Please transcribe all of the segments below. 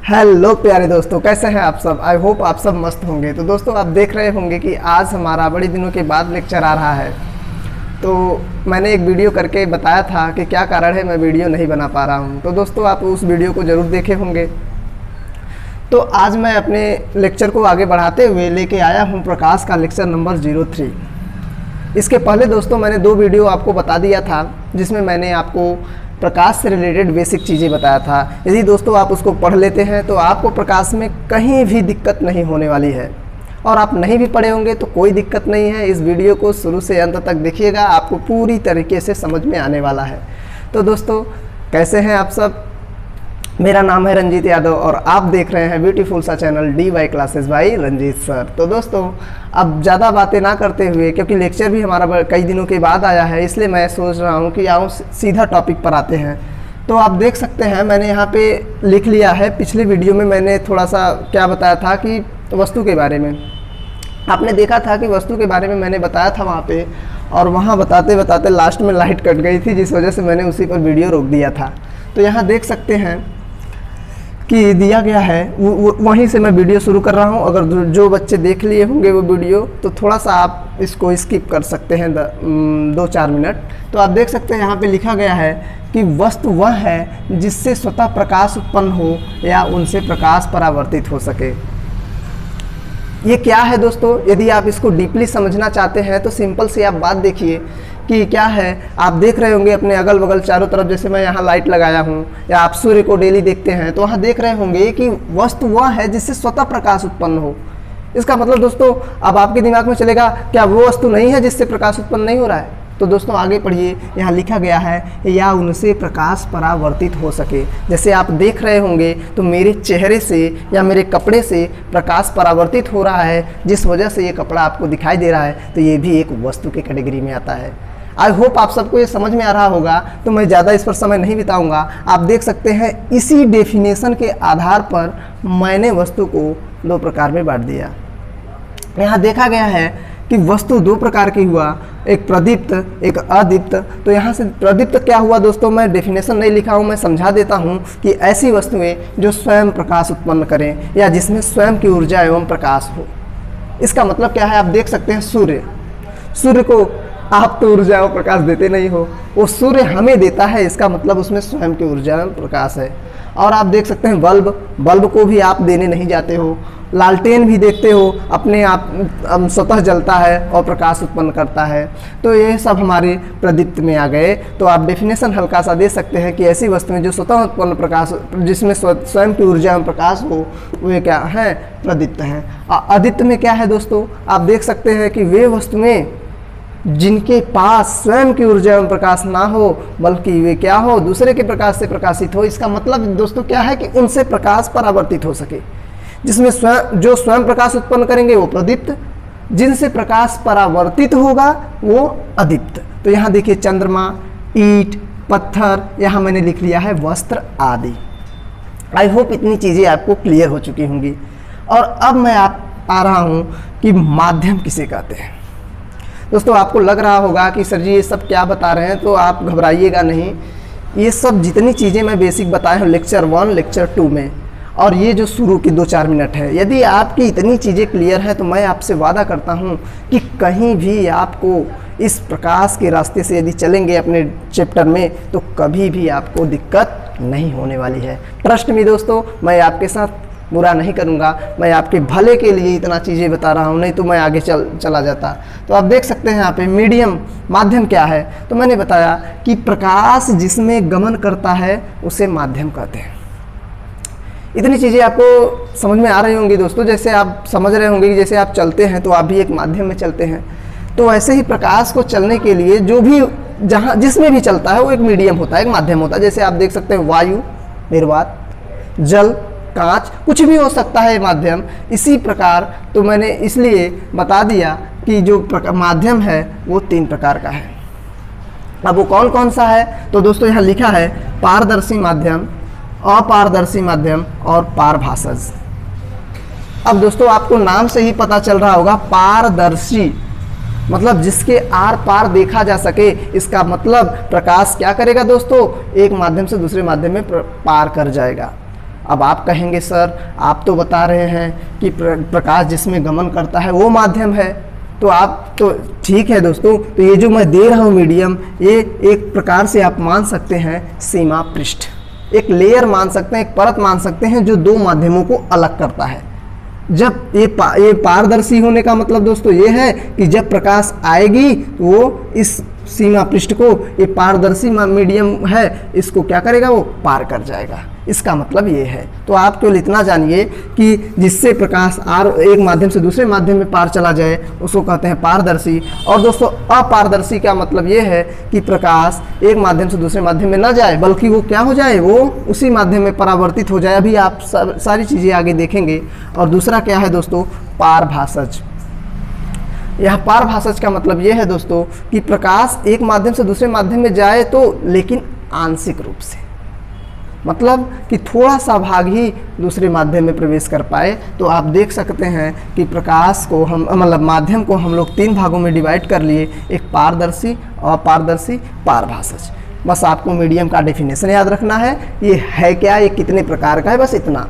Hello प्यारे दोस्तों, कैसे हैं आप सब। आई होप आप सब मस्त होंगे। तो दोस्तों आप देख रहे होंगे कि आज हमारा बड़े दिनों के बाद लेक्चर आ रहा है। तो मैंने एक वीडियो करके बताया था कि क्या कारण है मैं वीडियो नहीं बना पा रहा हूं। तो दोस्तों आप उस वीडियो को ज़रूर देखे होंगे। तो आज मैं अपने लेक्चर को आगे बढ़ाते हुए लेके आया हूं प्रकाश का लेक्चर नंबर 03। इसके पहले दोस्तों मैंने 2 वीडियो आपको बता दिया था जिसमें मैंने आपको प्रकाश से रिलेटेड बेसिक चीज़ें बताया था। यदि दोस्तों आप उसको पढ़ लेते हैं तो आपको प्रकाश में कहीं भी दिक्कत नहीं होने वाली है, और आप नहीं भी पढ़े होंगे तो कोई दिक्कत नहीं है। इस वीडियो को शुरू से अंत तक देखिएगा, आपको पूरी तरीके से समझ में आने वाला है। तो दोस्तों कैसे हैं आप सब। मेरा नाम है रंजीत यादव और आप देख रहे हैं ब्यूटीफुल सा channel DY classes by Ranjeet sir. तो दोस्तों अब ज़्यादा बातें ना करते हुए, क्योंकि लेक्चर भी हमारा कई दिनों के बाद आया है, इसलिए मैं सोच रहा हूँ कि आओ सीधा टॉपिक पर आते हैं। तो आप देख सकते हैं मैंने यहाँ पे लिख लिया है। पिछले वीडियो में मैंने थोड़ा सा क्या बताया था कि वस्तु के बारे में आपने देखा था कि वस्तु के बारे में मैंने बताया था वहाँ पे, और वहाँ बताते बताते लास्ट में लाइट कट गई थी, जिस वजह से मैंने उसी पर वीडियो रोक दिया था। तो यहाँ देख सकते हैं कि दिया गया है, वहीं से मैं वीडियो शुरू कर रहा हूं। अगर जो बच्चे देख लिए होंगे वो वीडियो तो थोड़ा सा आप इसको स्किप कर सकते हैं 2-4 मिनट। तो आप देख सकते हैं यहाँ पे लिखा गया है कि वस्तु वह है जिससे स्वतः प्रकाश उत्पन्न हो या उनसे प्रकाश परावर्तित हो सके। ये क्या है दोस्तों, यदि आप इसको डीपली समझना चाहते हैं तो सिंपल सी आप बात देखिए कि क्या है। आप देख रहे होंगे अपने अगल बगल चारों तरफ, जैसे मैं यहाँ लाइट लगाया हूँ, या आप सूर्य को डेली देखते हैं तो वहाँ देख रहे होंगे कि वस्तु वह है जिससे स्वतः प्रकाश उत्पन्न हो। इसका मतलब दोस्तों अब आपके दिमाग में चलेगा क्या वो वस्तु नहीं है जिससे प्रकाश उत्पन्न नहीं हो रहा है। तो दोस्तों आगे पढ़िए, यहाँ लिखा गया है या उनसे प्रकाश परावर्तित हो सके। जैसे आप देख रहे होंगे तो मेरे चेहरे से या मेरे कपड़े से प्रकाश परावर्तित हो रहा है, जिस वजह से ये कपड़ा आपको दिखाई दे रहा है। तो ये भी एक वस्तु के कैटेगरी में आता है। आई होप आप सबको ये समझ में आ रहा होगा, तो मैं ज़्यादा इस पर समय नहीं बिताऊंगा। आप देख सकते हैं इसी डेफिनेशन के आधार पर मैंने वस्तु को 2 प्रकार में बांट दिया। यहाँ देखा गया है कि वस्तु 2 प्रकार की हुआ, एक प्रदीप्त एक अदीप्त। तो यहाँ से प्रदीप्त क्या हुआ दोस्तों, मैं डेफिनेशन नहीं लिखा हूँ, मैं समझा देता हूँ कि ऐसी वस्तुएं जो स्वयं प्रकाश उत्पन्न करें या जिसमें स्वयं की ऊर्जा एवं प्रकाश हो। इसका मतलब क्या है, आप देख सकते हैं सूर्य को आप तो ऊर्जा एवं प्रकाश देते नहीं हो, वो सूर्य हमें देता है। इसका मतलब उसमें स्वयं की ऊर्जा एवं प्रकाश है। और आप देख सकते हैं बल्ब को भी आप देने नहीं जाते हो। लालटेन भी देखते हो, अपने आप स्वतः जलता है और प्रकाश उत्पन्न करता है। तो ये सब हमारे प्रदीप्त में आ गए। तो आप डेफिनेशन हल्का सा दे सकते हैं कि ऐसी वस्तुएं जो स्वतः उत्पन्न प्रकाश, जिसमें स्वयं की ऊर्जा एवं प्रकाश हो, वे क्या हैं, प्रदीप्त हैं। अदीप्त में क्या है दोस्तों, आप देख सकते हैं कि वे वस्तुएं जिनके पास स्वयं की ऊर्जा एवं प्रकाश ना हो, बल्कि वे क्या हो, दूसरे के प्रकाश से प्रकाशित हो। इसका मतलब दोस्तों क्या है कि उनसे प्रकाश परावर्तित हो सके। जिसमें स्वयं प्रकाश उत्पन्न करेंगे वो प्रदीप्त, जिनसे प्रकाश परावर्तित होगा वो अदीप्त। तो यहाँ देखिए चंद्रमा, ईंट, पत्थर, यहाँ मैंने लिख लिया है वस्त्र आदि। आई होप इतनी चीज़ें आपको क्लियर हो चुकी होंगी। और अब मैं आ रहा हूँ कि माध्यम किसे कहते हैं। दोस्तों आपको लग रहा होगा कि सर जी ये सब क्या बता रहे हैं, तो आप घबराइएगा नहीं। ये सब जितनी चीज़ें मैं बेसिक बताया हूँ लेक्चर 1 लेक्चर 2 में, और ये जो शुरू की 2-4 मिनट है, यदि आपकी इतनी चीज़ें क्लियर हैं तो मैं आपसे वादा करता हूँ कि कहीं भी आपको इस प्रकाश के रास्ते से यदि चलेंगे अपने चैप्टर में तो कभी भी आपको दिक्कत नहीं होने वाली है। ट्रस्ट मी दोस्तों, मैं आपके साथ बुरा नहीं करूंगा, मैं आपके भले के लिए इतना चीज़ें बता रहा हूं, नहीं तो मैं आगे चला जाता। तो आप देख सकते हैं यहाँ पे मीडियम, माध्यम क्या है। तो मैंने बताया कि प्रकाश जिसमें गमन करता है उसे माध्यम कहते हैं। इतनी चीज़ें आपको समझ में आ रही होंगी दोस्तों। जैसे आप समझ रहे होंगे कि जैसे आप चलते हैं तो आप भी एक माध्यम में चलते हैं, तो ऐसे ही प्रकाश को चलने के लिए जो भी जिसमें भी चलता है वो एक मीडियम होता है, एक माध्यम होता है। जैसे आप देख सकते हैं वायु, निर्वात, जल, कांच, कुछ भी हो सकता है माध्यम। इसी प्रकार तो मैंने इसलिए बता दिया कि जो माध्यम है वो 3 प्रकार का है। अब वो कौन कौन सा है, तो दोस्तों यहाँ लिखा है पारदर्शी माध्यम, अपारदर्शी माध्यम और पारभासज। अब दोस्तों आपको नाम से ही पता चल रहा होगा, पारदर्शी मतलब जिसके आर पार देखा जा सके। इसका मतलब प्रकाश क्या करेगा दोस्तों, एक माध्यम से दूसरे माध्यम में पार कर जाएगा। अब आप कहेंगे सर आप तो बता रहे हैं कि प्रकाश जिसमें गमन करता है वो माध्यम है, तो आप तो ठीक है दोस्तों, तो ये जो मैं दे रहा हूँ मीडियम, ये एक प्रकार से आप मान सकते हैं सीमा पृष्ठ, एक लेयर मान सकते हैं, एक परत मान सकते हैं जो दो माध्यमों को अलग करता है। जब ये पारदर्शी होने का मतलब दोस्तों ये है कि जब प्रकाश आएगी तो वो इस सीमा पृष्ठ को, ये पारदर्शी मीडियम है, इसको क्या करेगा, वो पार कर जाएगा, इसका मतलब ये है। तो आप केवल इतना जानिए कि जिससे प्रकाश एक माध्यम से दूसरे माध्यम में पार चला जाए उसको कहते हैं पारदर्शी। और दोस्तों अपारदर्शी का मतलब ये है कि प्रकाश एक माध्यम से दूसरे माध्यम में न जाए, बल्कि वो क्या हो जाए, वो उसी माध्यम में परावर्तित हो जाए। अभी आप सारी चीज़ें आगे देखेंगे। और दूसरा क्या है दोस्तों, पारभासज। यह पारभासज का मतलब यह है दोस्तों कि प्रकाश एक माध्यम से दूसरे माध्यम में जाए तो लेकिन आंशिक रूप से, मतलब कि थोड़ा सा भाग ही दूसरे माध्यम में प्रवेश कर पाए। तो आप देख सकते हैं कि प्रकाश को हम मतलब माध्यम को हम लोग 3 भागों में डिवाइड कर लिए, एक पारदर्शी, अपारदर्शी, पारभासज। बस आपको मीडियम का डेफिनेशन याद रखना है, ये है क्या, ये कितने प्रकार का है, बस इतना।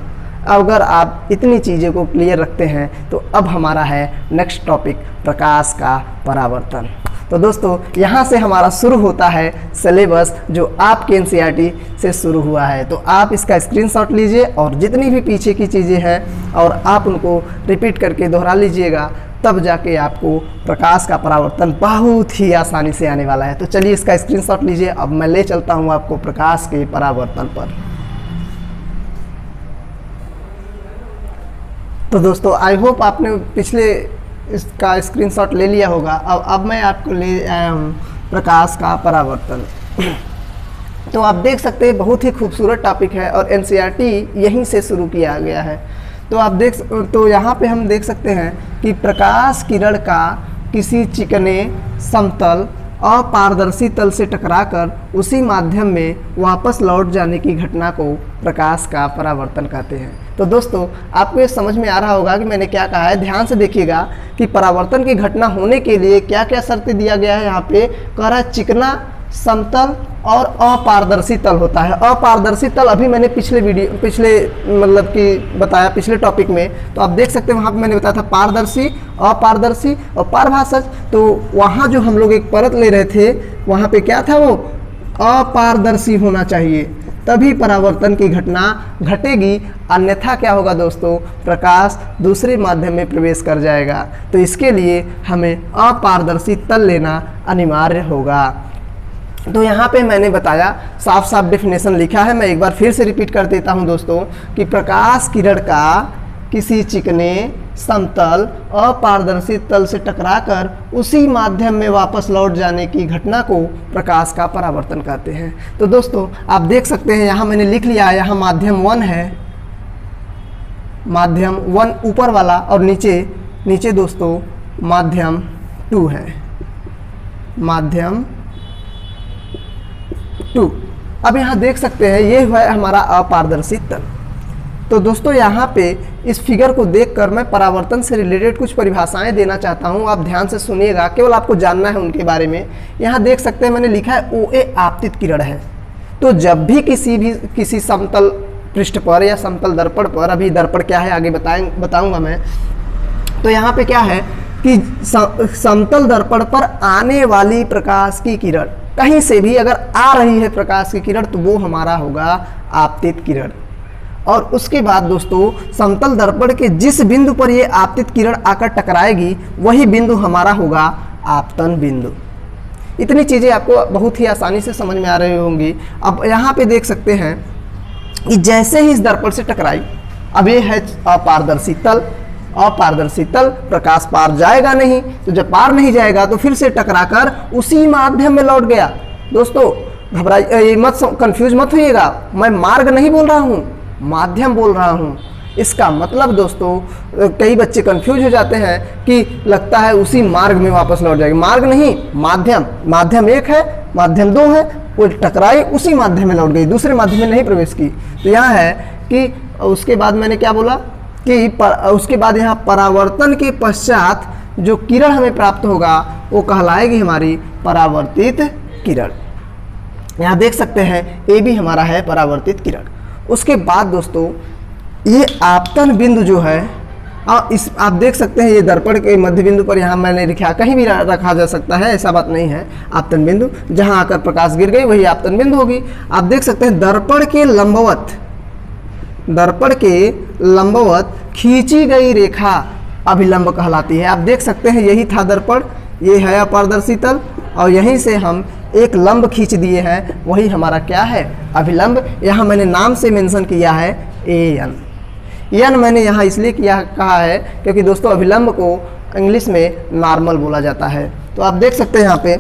अगर आप इतनी चीज़ों को क्लियर रखते हैं तो अब हमारा है नेक्स्ट टॉपिक, प्रकाश का परावर्तन। तो दोस्तों यहाँ से हमारा शुरू होता है सिलेबस जो आपके एनसीईआरटी से शुरू हुआ है। तो आप इसका स्क्रीनशॉट लीजिए और जितनी भी पीछे की चीज़ें हैं और आप उनको रिपीट करके दोहरा लीजिएगा, तब जाके आपको प्रकाश का परावर्तन बहुत ही आसानी से आने वाला है। तो चलिए इसका स्क्रीनशॉट लीजिए। अब मैं ले चलता हूँ आपको प्रकाश के परावर्तन पर। तो दोस्तों आई होप आपने पिछले इसका स्क्रीनशॉट ले लिया होगा। अब मैं आपको ले आया हूँ प्रकाश का परावर्तन। तो आप देख सकते हैं बहुत ही खूबसूरत टॉपिक है और एनसीईआरटी यहीं से शुरू किया गया है। तो यहाँ पे हम देख सकते हैं कि प्रकाश किरण का किसी चिकने समतल अपारदर्शी तल से टकराकर उसी माध्यम में वापस लौट जाने की घटना को प्रकाश का परावर्तन कहते हैं। तो दोस्तों आपको ये समझ में आ रहा होगा कि मैंने क्या कहा है। ध्यान से देखिएगा कि परावर्तन की घटना होने के लिए क्या क्या शर्तें दिया गया है। यहाँ पे कह रहा है चिकना, समतल और अपारदर्शी तल होता है। अपारदर्शी तल अभी मैंने पिछले मतलब कि बताया पिछले टॉपिक में। तो आप देख सकते हैं वहाँ पे मैंने बताया था पारदर्शी, अपारदर्शी और पारभासज। तो वहाँ जो हम लोग एक परत ले रहे थे वहाँ पे क्या था, वो अपारदर्शी होना चाहिए, तभी परावर्तन की घटना घटेगी। अन्यथा क्या होगा दोस्तों, प्रकाश दूसरे माध्यम में प्रवेश कर जाएगा। तो इसके लिए हमें अपारदर्शी तल लेना अनिवार्य होगा। तो यहाँ पे मैंने बताया, साफ साफ डेफिनेशन लिखा है, मैं एक बार फिर से रिपीट कर देता हूँ दोस्तों कि प्रकाश किरण का किसी चिकने समतल अपारदर्शी तल से टकराकर उसी माध्यम में वापस लौट जाने की घटना को प्रकाश का परावर्तन कहते हैं। तो दोस्तों आप देख सकते हैं यहाँ मैंने लिख लिया है, यहाँ माध्यम 1 है, माध्यम 1 ऊपर वाला, और नीचे दोस्तों माध्यम 2 है, माध्यम 2। अब यहाँ देख सकते हैं ये है हमारा अपारदर्शी तल। तो दोस्तों यहाँ पे इस फिगर को देखकर मैं परावर्तन से रिलेटेड कुछ परिभाषाएं देना चाहता हूँ। आप ध्यान से सुनिएगा, केवल आपको जानना है उनके बारे में। यहाँ देख सकते हैं मैंने लिखा है OA आपतित किरण है। तो जब भी किसी समतल पृष्ठ पर या समतल दर्पण पर, अभी दर्पण क्या है आगे बताऊंगा मैं, तो यहाँ पे क्या है कि समतल दर्पण पर आने वाली प्रकाश की किरण, कहीं से भी अगर आ रही है प्रकाश की किरण तो वो हमारा होगा आपतित किरण। और उसके बाद दोस्तों समतल दर्पण के जिस बिंदु पर ये आपतित किरण आकर टकराएगी वही बिंदु हमारा होगा आपतन बिंदु। इतनी चीज़ें आपको बहुत ही आसानी से समझ में आ रही होंगी। अब यहाँ पे देख सकते हैं कि जैसे ही इस दर्पण से टकराई, अब ये है अपारदर्शी तल। अपारदर्शी तल प्रकाश पार जाएगा नहीं, तो जब पार नहीं जाएगा तो फिर से टकराकर उसी माध्यम में लौट गया। दोस्तों घबराइए मत, कंफ्यूज मत होइएगा, मैं मार्ग नहीं बोल रहा हूँ, माध्यम बोल रहा हूँ। इसका मतलब दोस्तों कई बच्चे कंफ्यूज हो जाते हैं कि लगता है उसी मार्ग में वापस लौट जाएगी। मार्ग नहीं, माध्यम। माध्यम 1 है, माध्यम 2 है, वो टकराई उसी माध्यम में लौट गई, दूसरे माध्यम में नहीं प्रवेश की। तो यहाँ है कि उसके बाद मैंने क्या बोला कि उसके बाद यहाँ परावर्तन के पश्चात जो किरण हमें प्राप्त होगा वो कहलाएगी हमारी परावर्तित किरण। यहाँ देख सकते हैं AB हमारा है परावर्तित किरण। उसके बाद दोस्तों ये आपतन बिंदु जो है, आप देख सकते हैं ये दर्पण के मध्य बिंदु पर यहाँ मैंने लिखा, कहीं भी रखा जा सकता है, ऐसा बात नहीं है। आपतन बिंदु जहाँ आकर प्रकाश गिर गई वही आपतन बिंदु होगी। आप देख सकते हैं दर्पण के लंबवत खींची गई रेखा अभिलंब कहलाती है। आप देख सकते हैं यही था दर्पण, ये है अपारदर्शी तल, और यहीं से हम एक लंब खींच दिए हैं, वही हमारा क्या है, अभिलंब। यहाँ मैंने नाम से मेंशन किया है एन मैंने यहाँ इसलिए कहा है क्योंकि दोस्तों अभिलंब को इंग्लिश में नॉर्मल बोला जाता है। तो आप देख सकते हैं यहाँ पे,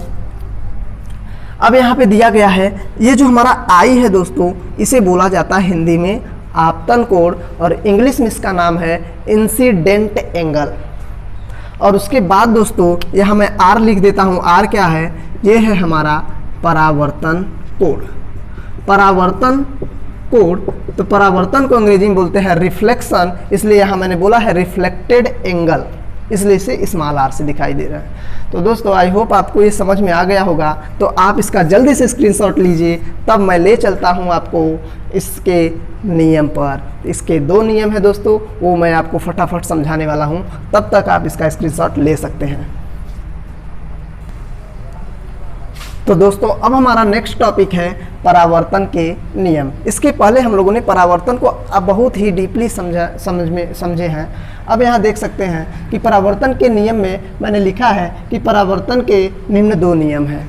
अब यहाँ पे दिया गया है ये जो हमारा आई है दोस्तों, इसे बोला जाता है हिंदी में आपतन कोण, और इंग्लिश में इसका नाम है इंसिडेंट एंगल। और उसके बाद दोस्तों यहाँ मैं आर लिख देता हूँ। आर क्या है, ये है हमारा परावर्तन कोण। परावर्तन कोण, तो परावर्तन को अंग्रेजी में बोलते हैं रिफ्लेक्शन, इसलिए यहाँ मैंने बोला है रिफ्लेक्टेड एंगल, इसलिए इसे स्मॉल आर से दिखाई दे रहा है। तो दोस्तों आई होप आपको ये समझ में आ गया होगा। तो आप इसका जल्दी से स्क्रीनशॉट लीजिए, तब मैं ले चलता हूँ आपको इसके नियम पर। इसके 2 नियम है दोस्तों, वो मैं आपको फटाफट समझाने वाला हूँ, तब तक आप इसका स्क्रीनशॉट ले सकते हैं। तो दोस्तों अब हमारा नेक्स्ट टॉपिक है परावर्तन के नियम। इसके पहले हम लोगों ने परावर्तन को अब बहुत ही डीपली समझे हैं। अब यहाँ देख सकते हैं कि परावर्तन के नियम में मैंने लिखा है कि परावर्तन के निम्न 2 नियम हैं।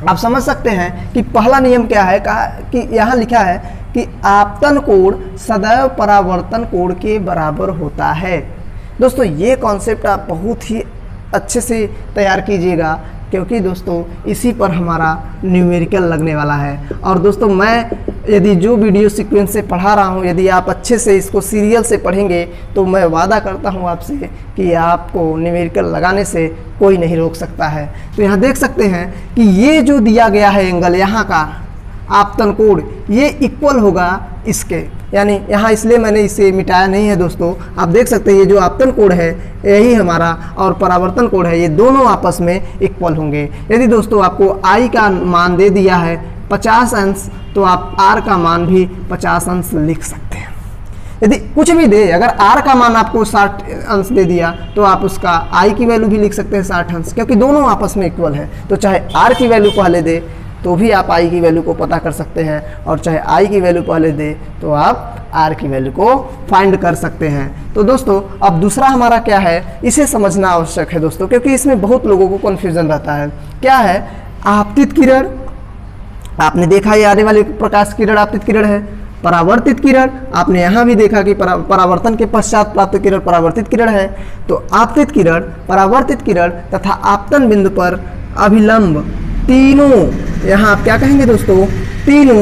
आप समझ सकते हैं कि पहला नियम क्या है, कहा कि यहाँ लिखा है कि आपतन कोण सदैव परावर्तन कोण के बराबर होता है। दोस्तों ये कॉन्सेप्ट आप बहुत ही अच्छे से तैयार कीजिएगा, क्योंकि दोस्तों इसी पर हमारा न्यूमेरिकल लगने वाला है। और दोस्तों मैं यदि जो वीडियो सीक्वेंस से पढ़ा रहा हूँ, यदि आप अच्छे से इसको सीरियल से पढ़ेंगे तो मैं वादा करता हूँ आपसे कि आपको न्यूमेरिकल लगाने से कोई नहीं रोक सकता है। तो यहाँ देख सकते हैं कि ये जो दिया गया है एंगल यहाँ का आपतन कोण, ये इक्वल होगा इसके, यानी यहाँ इसलिए मैंने इसे मिटाया नहीं है दोस्तों। आप देख सकते हैं ये जो आपतन कोण है यही हमारा और परावर्तन कोण है, ये दोनों आपस में इक्वल होंगे। यदि दोस्तों आपको आई का मान दे दिया है 50 अंश, तो आप आर का मान भी 50 अंश लिख सकते हैं। यदि कुछ भी दे, अगर आर का मान आपको 60 अंश दे दिया तो आप उसका आई की वैल्यू भी लिख सकते हैं 60 अंश, क्योंकि दोनों आपस में इक्वल है। तो चाहे आर की वैल्यू पहले दे तो भी आप आई की वैल्यू को पता कर सकते हैं, और चाहे आई की वैल्यू पहले दे तो आप आर की वैल्यू को फाइंड कर सकते हैं। तो दोस्तों अब दूसरा हमारा क्या है, इसे समझना आवश्यक है दोस्तों, क्योंकि इसमें बहुत लोगों को कन्फ्यूजन रहता है। क्या है आपतित किरण, आपने देखा ये आने वाली प्रकाश किरण आपतित किरण है। परावर्तित किरण आपने यहाँ भी देखा कि परावर्तन के पश्चात प्राप्त किरण परावर्तित किरण है। तो आपतित किरण, परावर्तित किरण तथा आपतन बिंदु पर अभिलंब, तीनों यहाँ आप क्या कहेंगे दोस्तों, तीनों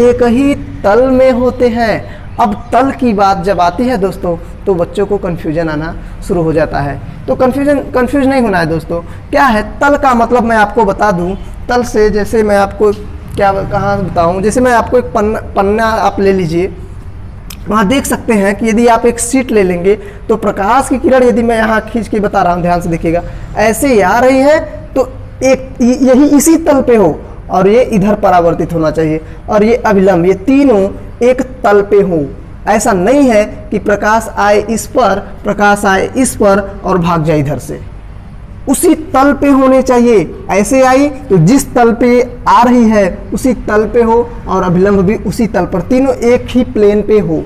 एक ही तल में होते हैं। अब तल की बात जब आती है दोस्तों तो बच्चों को कन्फ्यूजन आना शुरू हो जाता है। तो कन्फ्यूज नहीं होना है दोस्तों। क्या है तल का मतलब, मैं आपको बता दूं, तल से जैसे मैं आपको क्या कहाँ बताऊं, जैसे मैं आपको एक पन्ना आप ले लीजिए, वहाँ देख सकते हैं कि यदि आप एक शीट ले लेंगे तो प्रकाश की किरण, यदि मैं यहाँ खींच के बता रहा हूँ, ध्यान से देखिएगा, ऐसे ही आ रही है तो एक यही इसी तल पे हो, और ये इधर परावर्तित होना चाहिए, और ये अभिलंब, ये तीनों एक तल पे हो। ऐसा नहीं है कि प्रकाश आए इस पर, प्रकाश आए इस पर और भाग जाए इधर से, उसी तल पे होने चाहिए। ऐसे आई तो जिस तल पे आ रही है उसी तल पे हो, और अभिलंब भी उसी तल पर, तीनों एक ही प्लेन पे हो।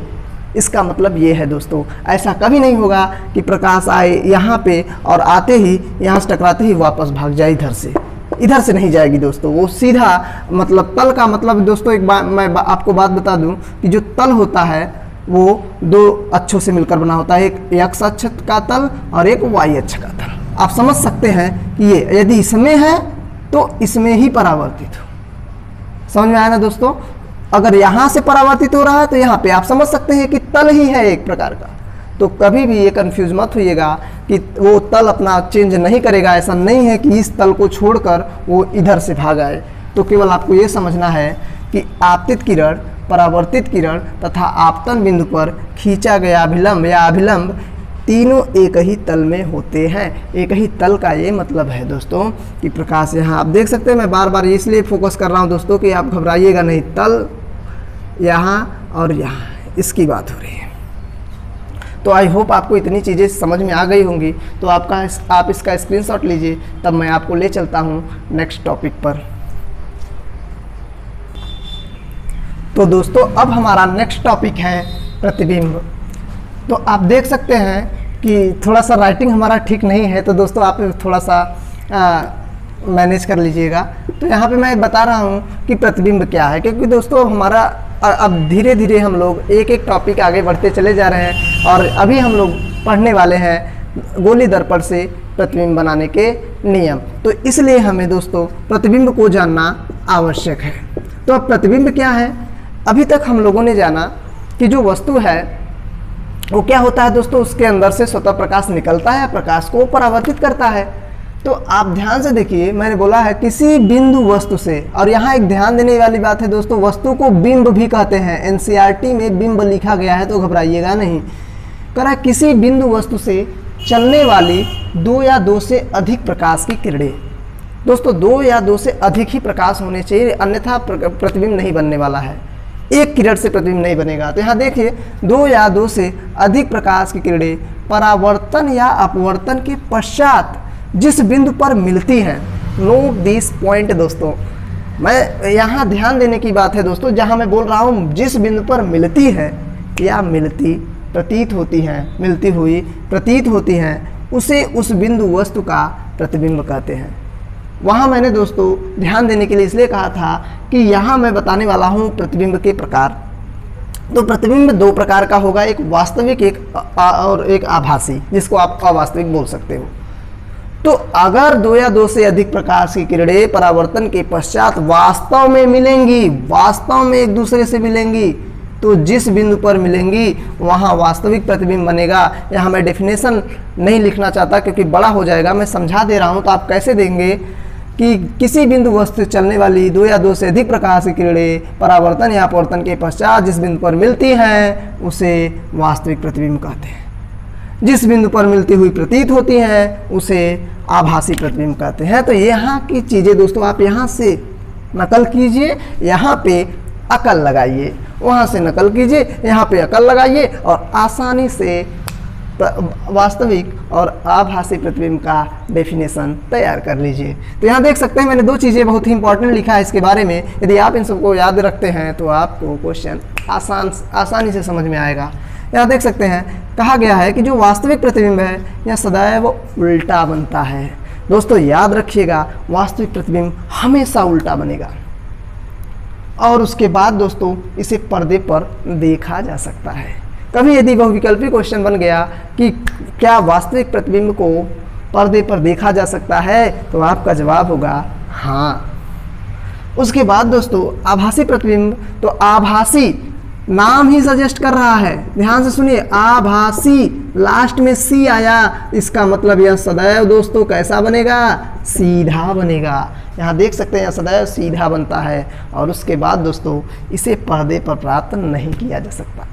इसका मतलब ये है दोस्तों, ऐसा कभी नहीं होगा कि प्रकाश आए यहाँ पे और आते ही यहाँ से टकराते ही वापस भाग जाए इधर से नहीं जाएगी दोस्तों, वो सीधा, मतलब तल का मतलब दोस्तों एक बात मैं आपको बात बता दूं कि जो तल होता है वो 2 अक्षों से मिलकर बना होता है, एक एक्स अक्ष का तल और एक वाई अक्ष का तल। आप समझ सकते हैं कि ये यदि इसमें है तो इसमें ही परावर्तित हो। समझ में आया ना दोस्तों? अगर यहाँ से परावर्तित हो रहा है तो यहाँ पे आप समझ सकते हैं कि तल ही है एक प्रकार का। तो कभी भी ये कंफ्यूज मत होइएगा कि वो तल अपना चेंज नहीं करेगा। ऐसा नहीं है कि इस तल को छोड़कर वो इधर से भाग आए। तो केवल आपको ये समझना है कि आपतित किरण, परावर्तित किरण तथा आपतन बिंदु पर खींचा गया अभिलंब या अभिलंब तीनों एक ही तल में होते हैं। एक ही तल का ये मतलब है दोस्तों कि प्रकाश, यहाँ आप देख सकते हैं, मैं बार बार इसलिए फोकस कर रहा हूँ दोस्तों कि आप घबराइएगा नहीं। तल यहाँ और यहाँ, इसकी बात हो रही है। तो आई होप आपको इतनी चीज़ें समझ में आ गई होंगी। तो आप इसका स्क्रीनशॉट लीजिए, तब मैं आपको ले चलता हूँ नेक्स्ट टॉपिक पर। तो दोस्तों अब हमारा नेक्स्ट टॉपिक है प्रतिबिंब। तो आप देख सकते हैं कि थोड़ा सा राइटिंग हमारा ठीक नहीं है, तो दोस्तों आप थोड़ा सा मैनेज कर लीजिएगा। तो यहाँ पे मैं बता रहा हूँ कि प्रतिबिंब क्या है, क्योंकि दोस्तों हमारा अब धीरे धीरे हम लोग एक एक टॉपिक आगे बढ़ते चले जा रहे हैं और अभी हम लोग पढ़ने वाले हैं गोली दर्पण से प्रतिबिंब बनाने के नियम। तो इसलिए हमें दोस्तों प्रतिबिंब को जानना आवश्यक है। तो अब प्रतिबिंब क्या है? अभी तक हम लोगों ने जाना कि जो वस्तु है वो क्या होता है दोस्तों, उसके अंदर से स्वतः प्रकाश निकलता है, प्रकाश को परावर्तित करता है। तो आप ध्यान से देखिए, मैंने बोला है किसी बिंदु वस्तु से, और यहाँ एक ध्यान देने वाली बात है दोस्तों, वस्तु को बिंब भी कहते हैं। एनसीईआरटी में बिंब लिखा गया है, तो घबराइएगा नहीं। करा किसी बिंदु वस्तु से चलने वाली 2 या 2 से अधिक प्रकाश की किरणें। दोस्तों 2 या 2 से अधिक ही प्रकाश होने चाहिए, अन्यथा प्रतिबिंब नहीं बनने वाला है। एक किरण से प्रतिबिंब नहीं बनेगा। तो यहाँ देखिए 2 या 2 से अधिक प्रकाश की किरणें परावर्तन या अपवर्तन के पश्चात जिस बिंदु पर मिलती हैं, नोट दिस पॉइंट दोस्तों, मैं यहाँ ध्यान देने की बात है दोस्तों, जहाँ मैं बोल रहा हूँ जिस बिंदु पर मिलती है या मिलती प्रतीत होती हैं, मिलती हुई प्रतीत होती हैं, उसे उस बिंदु वस्तु का प्रतिबिंब कहते हैं। वहाँ मैंने दोस्तों ध्यान देने के लिए इसलिए कहा था कि यहाँ मैं बताने वाला हूँ प्रतिबिंब के प्रकार। तो प्रतिबिंब 2 प्रकार का होगा, एक वास्तविक और एक आभासी, जिसको आप अवास्तविक बोल सकते हो। तो अगर 2 या 2 से अधिक प्रकाश की किरणें परावर्तन के पश्चात वास्तव में मिलेंगी, वास्तव में एक दूसरे से मिलेंगी, तो जिस बिंदु पर मिलेंगी वहाँ वास्तविक प्रतिबिंब बनेगा। यहाँ मैं डेफिनेशन नहीं लिखना चाहता क्योंकि बड़ा हो जाएगा, मैं समझा दे रहा हूँ। तो आप कैसे देंगे कि किसी बिंदु वस्तु चलने वाली 2 या 2 से अधिक प्रकाश की किरणें परावर्तन या अपवर्तन के पश्चात जिस बिंदु पर मिलती हैं उसे वास्तविक प्रतिबिंब कहते हैं। जिस बिंदु पर मिलती हुई प्रतीत होती हैं उसे आभासी प्रतिबिंब कहते हैं। तो यहाँ की चीज़ें दोस्तों आप यहाँ से नकल कीजिए, यहाँ पे अकल लगाइए, वहाँ से नकल कीजिए, यहाँ पे अकल लगाइए और आसानी से वास्तविक और आभासी प्रतिबिंब का डेफिनेशन तैयार कर लीजिए। तो यहाँ देख सकते हैं मैंने 2 चीज़ें बहुत ही इंपॉर्टेंट लिखा है इसके बारे में। यदि आप इन सबको याद रखते हैं तो आपको क्वेश्चन आसानी से समझ में आएगा। यहाँ देख सकते हैं कहा गया है कि जो वास्तविक प्रतिबिंब है यह सदैव उल्टा बनता है। दोस्तों याद रखिएगा, वास्तविक प्रतिबिंब हमेशा उल्टा बनेगा। और उसके बाद दोस्तों इसे पर्दे पर देखा जा सकता है। कभी यदि बहुविकल्पी क्वेश्चन बन गया कि क्या वास्तविक प्रतिबिंब को पर्दे पर देखा जा सकता है, तो आपका जवाब होगा हाँ। उसके बाद दोस्तों आभासी प्रतिबिंब, तो आभासी नाम ही सजेस्ट कर रहा है, ध्यान से सुनिए, आभासी, लास्ट में सी आया, इसका मतलब यह सदैव दोस्तों कैसा बनेगा, सीधा बनेगा। यहाँ देख सकते हैं यह सदैव सीधा बनता है। और उसके बाद दोस्तों इसे पर्दे पर प्राप्त नहीं किया जा सकता।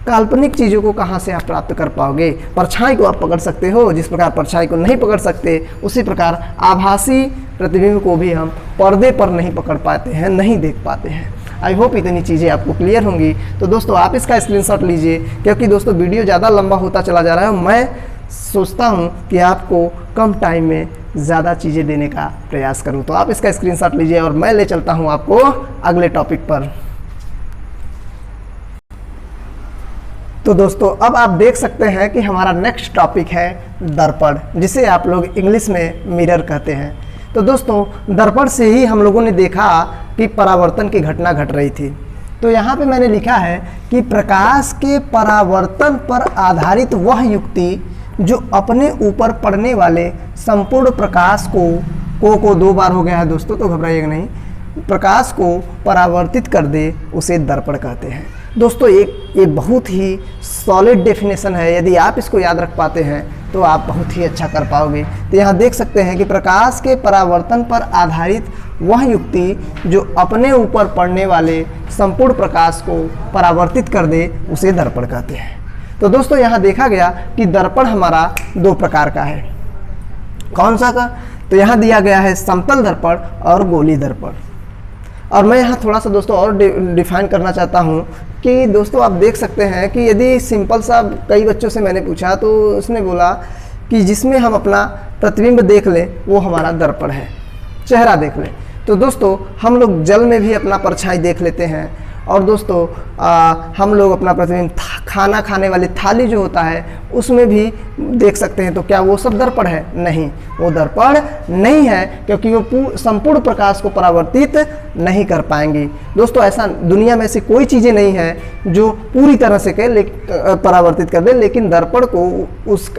काल्पनिक चीज़ों को कहाँ से आप प्राप्त कर पाओगे? परछाई को आप पकड़ सकते हो, जिस प्रकार परछाई को नहीं पकड़ सकते उसी प्रकार आभासी प्रतिबिंब को भी हम पर्दे पर नहीं पकड़ पाते हैं, नहीं देख पाते हैं। आई होप इतनी चीज़ें आपको क्लियर होंगी। तो दोस्तों आप इसका स्क्रीनशॉट लीजिए, क्योंकि दोस्तों वीडियो ज़्यादा लंबा होता चला जा रहा है। मैं सोचता हूँ कि आपको कम टाइम में ज़्यादा चीज़ें देने का प्रयास करूँ। तो आप इसका स्क्रीनशॉट लीजिए और मैं ले चलता हूँ आपको अगले टॉपिक पर। तो दोस्तों अब आप देख सकते हैं कि हमारा नेक्स्ट टॉपिक है दर्पण, जिसे आप लोग इंग्लिश में मिरर कहते हैं। तो दोस्तों दर्पण से ही हम लोगों ने देखा कि परावर्तन की घटना घट रही थी। तो यहाँ पे मैंने लिखा है कि प्रकाश के परावर्तन पर आधारित वह युक्ति जो अपने ऊपर पड़ने वाले संपूर्ण प्रकाश को 2 बार हो गया है दोस्तों, तो घबराइएगा नहीं, प्रकाश को परावर्तित कर दे, उसे दर्पण कहते हैं। दोस्तों ये बहुत ही सॉलिड डेफिनेशन है। यदि आप इसको याद रख पाते हैं तो आप बहुत ही अच्छा कर पाओगे। तो यहाँ देख सकते हैं कि प्रकाश के परावर्तन पर आधारित वह युक्ति जो अपने ऊपर पड़ने वाले संपूर्ण प्रकाश को परावर्तित कर दे, उसे दर्पण कहते हैं। तो दोस्तों यहाँ देखा गया कि दर्पण हमारा 2 प्रकार का है। कौन सा का? तो यहाँ दिया गया है समतल दर्पण और गोली दर्पण। और मैं यहाँ थोड़ा सा दोस्तों और डिफाइन करना चाहता हूँ कि दोस्तों आप देख सकते हैं कि यदि सिंपल सा, कई बच्चों से मैंने पूछा तो उसने बोला कि जिसमें हम अपना प्रतिबिंब देख लें वो हमारा दर्पण है, चेहरा देख लें। तो दोस्तों हम लोग जल में भी अपना परछाई देख लेते हैं, और दोस्तों हम लोग अपना प्रतिबिंब खाना खाने वाली थाली जो होता है उसमें भी देख सकते हैं। तो क्या वो सब दर्पण है? नहीं, वो दर्पण नहीं है, क्योंकि वो संपूर्ण प्रकाश को परावर्तित नहीं कर पाएंगी। दोस्तों ऐसा दुनिया में ऐसी कोई चीज़ें नहीं है जो पूरी तरह से परावर्तित कर दे, लेकिन दर्पण को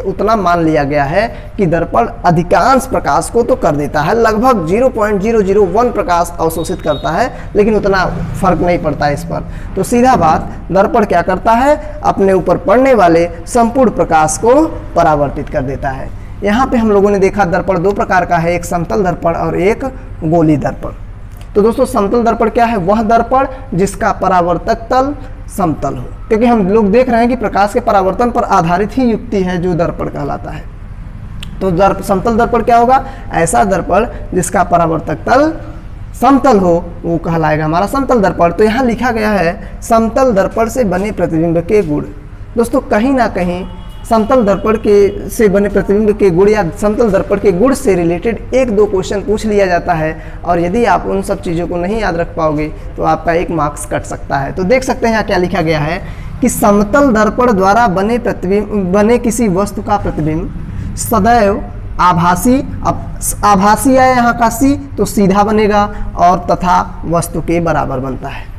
उतना मान लिया गया है कि दर्पण अधिकांश प्रकाश को तो कर देता है, लगभग 0.001 प्रकाश अवशोषित करता है, लेकिन उतना फर्क नहीं पड़ता इस पर। तो सीधा बात, दर्पण क्या करता है? अपने ऊपर पड़ने वाले संपूर्ण प्रकाश को परावर्तित कर देता है। यहाँ पे हम लोगों ने देखा दर्पण दो प्रकार का है, एक समतल दर्पण और एक गोली दर्पण। तो दोस्तों समतल दर्पण क्या है? वह दर्पण जिसका परावर्तक तल समतल हो, क्योंकि हम लोग देख रहे हैं कि प्रकाश के परावर्तन पर आधारित ही युक्ति है जो दर्पण कहलाता है। तो समतल दर्पण क्या होगा? ऐसा दर्पण जिसका परावर्तक तल समतल हो वो कहलाएगा हमारा समतल दर्पण। तो यहाँ लिखा गया है समतल दर्पण से बने प्रतिबिंब के गुण। दोस्तों कहीं ना कहीं समतल दर्पण के से बने प्रतिबिंब के गुण या समतल दर्पण के गुण से रिलेटेड एक दो क्वेश्चन पूछ लिया जाता है, और यदि आप उन सब चीज़ों को नहीं याद रख पाओगे तो आपका 1 मार्क्स कट सकता है। तो देख सकते हैं यहाँ क्या लिखा गया है कि समतल दर्पण द्वारा बने किसी वस्तु का प्रतिबिंब सदैव आभासी, अब आभासी है यहाँ का सी तो सीधा बनेगा और तथा वस्तु के बराबर बनता है।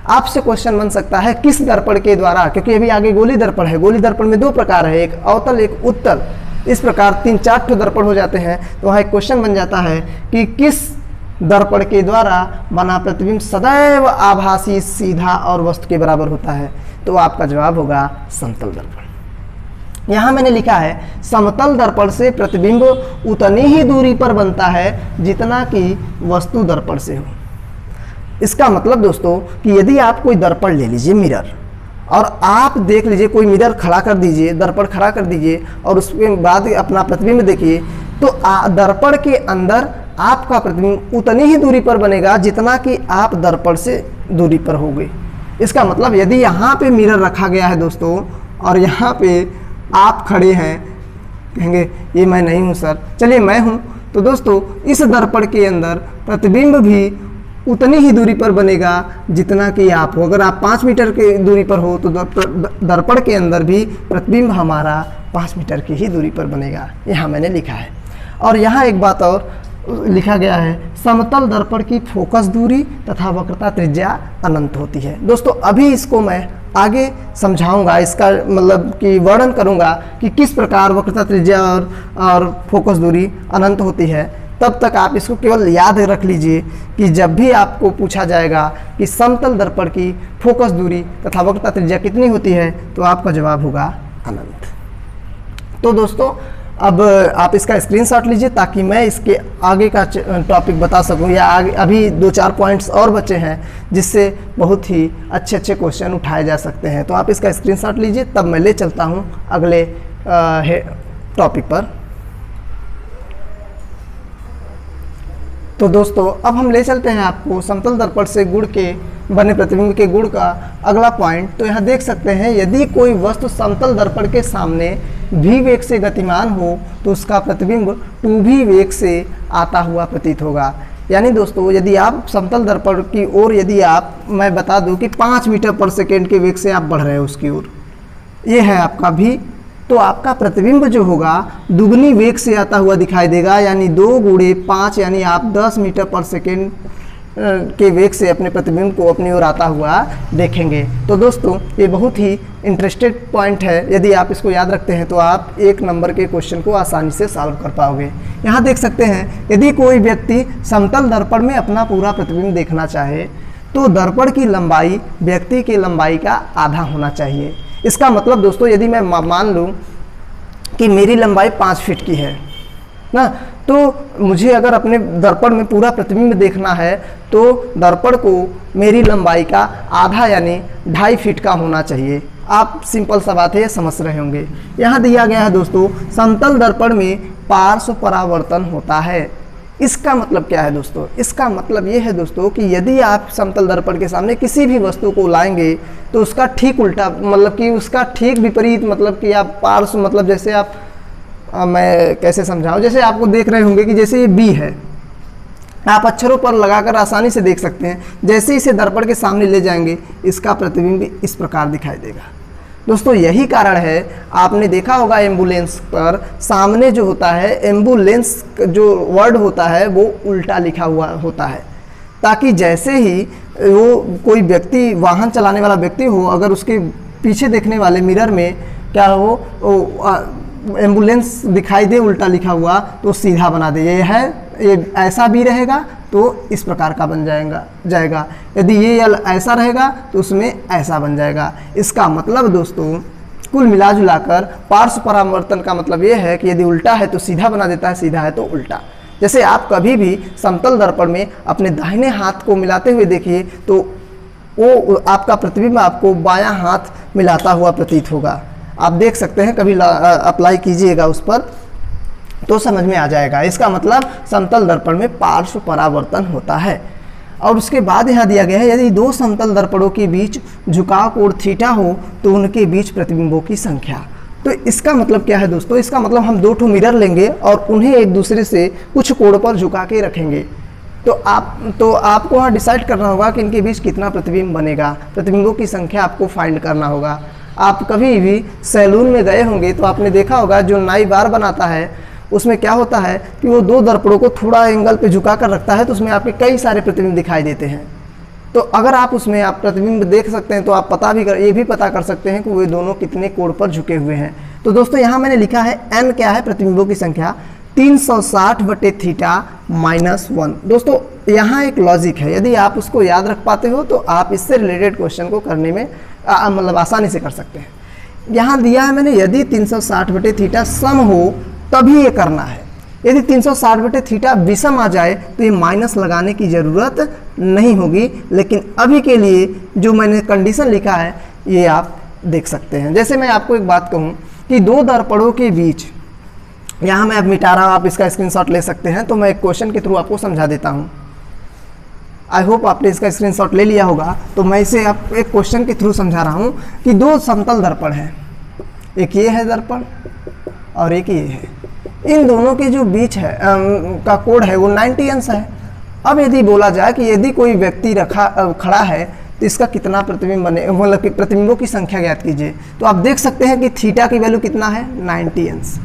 आपसे क्वेश्चन बन सकता है किस दर्पण के द्वारा, क्योंकि अभी आगे गोली दर्पण है। गोली दर्पण में 2 प्रकार है, एक अवतल एक उत्तल। इस प्रकार 3-4 ठो दर्पण हो जाते हैं। तो वहाँ एक क्वेश्चन बन जाता है कि किस दर्पण के द्वारा बना प्रतिबिंब सदैव आभासी, सीधा और वस्तु के बराबर होता है? तो आपका जवाब होगा समतल दर्पण। यहाँ मैंने लिखा है समतल दर्पण से प्रतिबिंब उतनी ही दूरी पर बनता है जितना कि वस्तु दर्पण से हो। इसका मतलब दोस्तों कि यदि आप कोई दर्पण ले लीजिए, मिरर, और आप देख लीजिए, कोई मिरर खड़ा कर दीजिए, दर्पण खड़ा कर दीजिए और उसके बाद अपना प्रतिबिंब देखिए, तो दर्पण के अंदर आपका प्रतिबिंब उतनी ही दूरी पर बनेगा जितना कि आप दर्पण से दूरी पर होंगे। इसका मतलब यदि यहाँ पे मिरर रखा गया है दोस्तों और यहाँ पे आप खड़े हैं, कहेंगे ये मैं नहीं हूँ सर, चलिए मैं हूँ, तो दोस्तों इस दर्पण के अंदर प्रतिबिंब भी उतनी ही दूरी पर बनेगा जितना कि आप हो। अगर आप 5 मीटर की दूरी पर हो तो दर्पण के अंदर भी प्रतिबिंब हमारा 5 मीटर की ही दूरी पर बनेगा। यहाँ मैंने लिखा है। और यहाँ एक बात और लिखा गया है, समतल दर्पण की फोकस दूरी तथा वक्रता त्रिज्या अनंत होती है। दोस्तों अभी इसको मैं आगे समझाऊंगा, इसका मतलब कि वर्णन करूंगा कि किस प्रकार वक्रता त्रिज्या और फोकस दूरी अनंत होती है। तब तक आप इसको केवल याद रख लीजिए कि जब भी आपको पूछा जाएगा कि समतल दर्पण की फोकस दूरी तथा वक्रता त्रिज्या कितनी होती है, तो आपका जवाब होगा अनंत। तो दोस्तों अब आप इसका स्क्रीनशॉट लीजिए ताकि मैं इसके आगे का टॉपिक बता सकूं, या आगे अभी 2-4 पॉइंट्स और बचे हैं जिससे बहुत ही अच्छे क्वेश्चन उठाए जा सकते हैं। तो आप इसका स्क्रीनशॉट लीजिए, तब मैं ले चलता हूं अगले टॉपिक पर। तो दोस्तों अब हम ले चलते हैं आपको समतल दर्पण से गुण के बने प्रतिबिंब के गुण का अगला पॉइंट। तो यहाँ देख सकते हैं यदि कोई वस्तु समतल दर्पण के सामने v वेग से गतिमान हो तो उसका प्रतिबिंब 2v वेग से आता हुआ प्रतीत होगा। यानी दोस्तों यदि आप समतल दर्पण की ओर यदि आप, मैं बता दूं कि 5 मीटर पर सेकेंड के वेग से आप बढ़ रहे हैं उसकी ओर, ये है आपका v, तो आपका प्रतिबिंब जो होगा दुगनी वेग से आता हुआ दिखाई देगा, यानी 2 गुणे 5 यानी आप 10 मीटर पर सेकेंड के वेग से अपने प्रतिबिंब को अपनी ओर आता हुआ देखेंगे। तो दोस्तों ये बहुत ही इंटरेस्टेड पॉइंट है, यदि आप इसको याद रखते हैं तो आप 1 नंबर के क्वेश्चन को आसानी से सॉल्व कर पाओगे। यहाँ देख सकते हैं यदि कोई व्यक्ति समतल दर्पण में अपना पूरा प्रतिबिंब देखना चाहे तो दर्पण की लंबाई व्यक्ति की लंबाई का आधा होना चाहिए। इसका मतलब दोस्तों यदि मैं मान लूँ कि मेरी लंबाई 5 फीट की है ना, तो मुझे अगर अपने दर्पण में पूरा प्रतिबिंब देखना है तो दर्पण को मेरी लंबाई का आधा यानी 2.5 फीट का होना चाहिए। आप सिंपल सा बात है, ये समझ रहे होंगे। यहाँ दिया गया है दोस्तों समतल दर्पण में पार्श्व परावर्तन होता है। इसका मतलब क्या है दोस्तों? इसका मतलब ये है दोस्तों कि यदि आप समतल दर्पण के सामने किसी भी वस्तु को लाएंगे तो उसका ठीक उल्टा, मतलब कि उसका ठीक विपरीत, मतलब कि आप पार्श्व, मतलब जैसे आप मैं कैसे समझाऊं, जैसे आपको देख रहे होंगे कि जैसे ये बी है, आप अक्षरों पर लगाकर आसानी से देख सकते हैं। जैसे इसे दर्पण के सामने ले जाएंगे इसका प्रतिबिंब इस प्रकार दिखाई देगा। दोस्तों यही कारण है, आपने देखा होगा एम्बुलेंस पर सामने जो होता है, एम्बुलेंस जो वर्ड होता है वो उल्टा लिखा हुआ होता है, ताकि जैसे ही वो कोई व्यक्ति, वाहन चलाने वाला व्यक्ति हो, अगर उसके पीछे देखने वाले मिरर में क्या हो, एम्बुलेंस दिखाई दे उल्टा लिखा हुआ, तो सीधा बना दे। ये है, ये ऐसा भी रहेगा तो इस प्रकार का बन जाएगा। यदि ये ऐसा रहेगा तो उसमें ऐसा बन जाएगा। इसका मतलब दोस्तों कुल मिला जुलाकर पार्श्व परावर्तन का मतलब ये है कि यदि उल्टा है तो सीधा बना देता है, सीधा है तो उल्टा। जैसे आप कभी भी समतल दर्पण में अपने दाहिने हाथ को मिलाते हुए देखिए तो वो आपका प्रतिबिंब आपको बायां हाथ मिलाता हुआ प्रतीत होगा। आप देख सकते हैं, कभी अप्लाई कीजिएगा उस पर तो समझ में आ जाएगा। इसका मतलब समतल दर्पण में पार्श्व परावर्तन होता है। और उसके बाद यहाँ दिया गया है, यदि दो समतल दर्पणों के बीच झुकाव कोण थीटा हो तो उनके बीच प्रतिबिंबों की संख्या। तो इसका मतलब क्या है दोस्तों? इसका मतलब हम दो ठो मिरर लेंगे और उन्हें एक दूसरे से कुछ कोण पर झुका के रखेंगे, तो आपको वहाँ डिसाइड करना होगा कि इनके बीच कितना प्रतिबिंब बनेगा। प्रतिबिंबों की संख्या आपको फाइंड करना होगा। आप कभी भी सैलून में गए होंगे तो आपने देखा होगा, जो नाई बार बनाता है उसमें क्या होता है कि वो दो दर्पणों को थोड़ा एंगल पे झुका कर रखता है, तो उसमें आपके कई सारे प्रतिबिंब दिखाई देते हैं। तो अगर आप उसमें आप प्रतिबिंब देख सकते हैं तो आप ये भी पता कर सकते हैं कि वे दोनों कितने कोण पर झुके हुए हैं। तो दोस्तों यहाँ मैंने लिखा है n क्या है, प्रतिबिंबों की संख्या 360/θ-1। दोस्तों यहाँ एक लॉजिक है, यदि आप उसको याद रख पाते हो तो आप इससे रिलेटेड क्वेश्चन को करने में मतलब आसानी से कर सकते हैं। यहाँ दिया है मैंने, यदि 360/θ सम हो तभी ये करना है। यदि 360/θ विषम आ जाए तो ये माइनस लगाने की ज़रूरत नहीं होगी, लेकिन अभी के लिए जो मैंने कंडीशन लिखा है ये आप देख सकते हैं। जैसे मैं आपको एक बात कहूँ कि दो दर्पणों के बीच, यहाँ मैं अब मिटा रहा हूँ, आप इसका स्क्रीनशॉट ले सकते हैं, तो मैं एक क्वेश्चन के थ्रू आपको समझा देता हूँ। आई होप आपने इसका स्क्रीनशॉट ले लिया होगा। तो मैं इसे आप एक क्वेश्चन के थ्रू समझा रहा हूँ कि दो समतल दर्पण हैं, एक ये है दर्पण और एक ये है। इन दोनों के जो बीच है का कोण है वो 90 अंश है। अब यदि बोला जाए कि यदि कोई व्यक्ति खड़ा है तो इसका कितना प्रतिबिंब बने, मतलब कि प्रतिबिंबों की संख्या ज्ञात कीजिए। तो आप देख सकते हैं कि थीटा की वैल्यू कितना है, 90 अंश।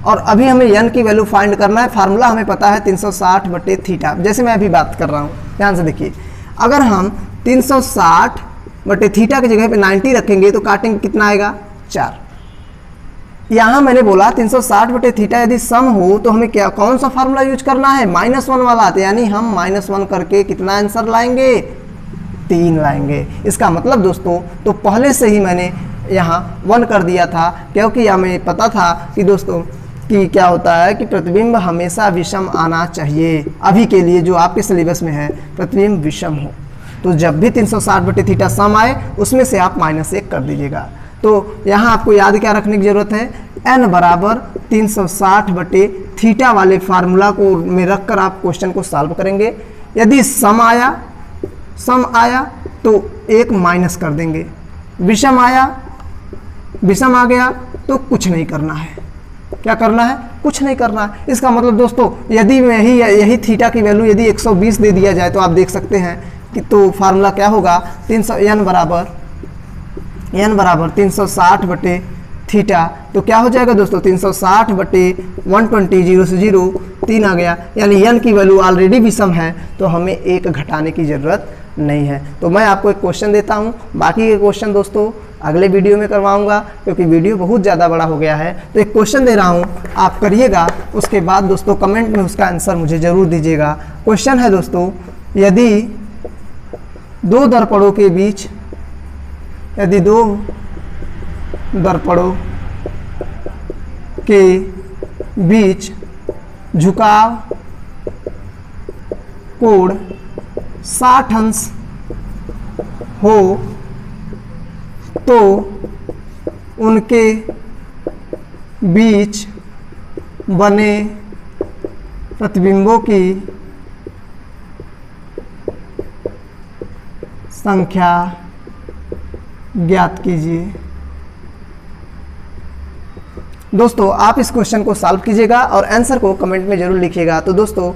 और अभी हमें n की वैल्यू फाइंड करना है। फार्मूला हमें पता है 360/θ। जैसे मैं अभी बात कर रहा हूँ, ध्यान से देखिए, अगर हम 360/θ की जगह पे 90 रखेंगे तो काटेंगे कितना आएगा, 4। यहाँ मैंने बोला 360/θ यदि सम हो तो हमें क्या, कौन सा फार्मूला यूज करना है, -1 वाला। तो यानी हम -1 करके कितना आंसर लाएंगे, 3 लाएंगे। इसका मतलब दोस्तों, तो पहले से ही मैंने यहाँ 1 कर दिया था, क्योंकि हमें पता था कि दोस्तों कि क्या होता है कि प्रतिबिंब हमेशा विषम आना चाहिए। अभी के लिए जो आपके सिलेबस में है प्रतिबिंब विषम हो, तो जब भी 360/θ सम आए उसमें से आप -1 कर दीजिएगा। तो यहाँ आपको याद क्या रखने की जरूरत है, n बराबर 360/θ वाले फार्मूला को में रख कर आप क्वेश्चन को सॉल्व करेंगे। यदि सम आया तो 1 माइनस कर देंगे, विषम आ गया तो कुछ नहीं करना है। क्या करना है, कुछ नहीं करना है। इसका मतलब दोस्तों, यदि यही थीटा की वैल्यू यदि 120 दे दिया जाए तो आप देख सकते हैं कि तो फार्मूला क्या होगा, n बराबर 360/θ। तो क्या हो जाएगा दोस्तों, 360/120, 0 से 0 3 आ गया। यानी n की वैल्यू ऑलरेडी विषम है तो हमें 1 घटाने की ज़रूरत नहीं है। तो मैं आपको एक क्वेश्चन देता हूँ, बाकी के क्वेश्चन दोस्तों अगले वीडियो में करवाऊंगा, क्योंकि वीडियो बहुत ज़्यादा बड़ा हो गया है। तो एक क्वेश्चन दे रहा हूँ, आप करिएगा, उसके बाद दोस्तों कमेंट में उसका आंसर मुझे ज़रूर दीजिएगा। क्वेश्चन है दोस्तों, यदि दो दर्पणों के बीच झुकाव कोण 60 अंश हो तो उनके बीच बने प्रतिबिंबों की संख्या ज्ञात कीजिए। दोस्तों आप इस क्वेश्चन को सॉल्व कीजिएगा और आंसर को कमेंट में जरूर लिखिएगा। तो दोस्तों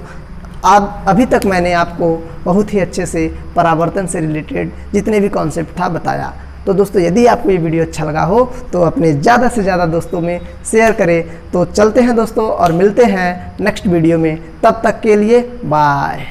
आप अभी तक मैंने आपको बहुत ही अच्छे से परावर्तन से रिलेटेड जितने भी कॉन्सेप्ट था बताया। तो दोस्तों यदि आपको ये वीडियो अच्छा लगा हो तो अपने ज़्यादा से ज़्यादा दोस्तों में शेयर करें। तो चलते हैं दोस्तों और मिलते हैं नेक्स्ट वीडियो में, तब तक के लिए बाय।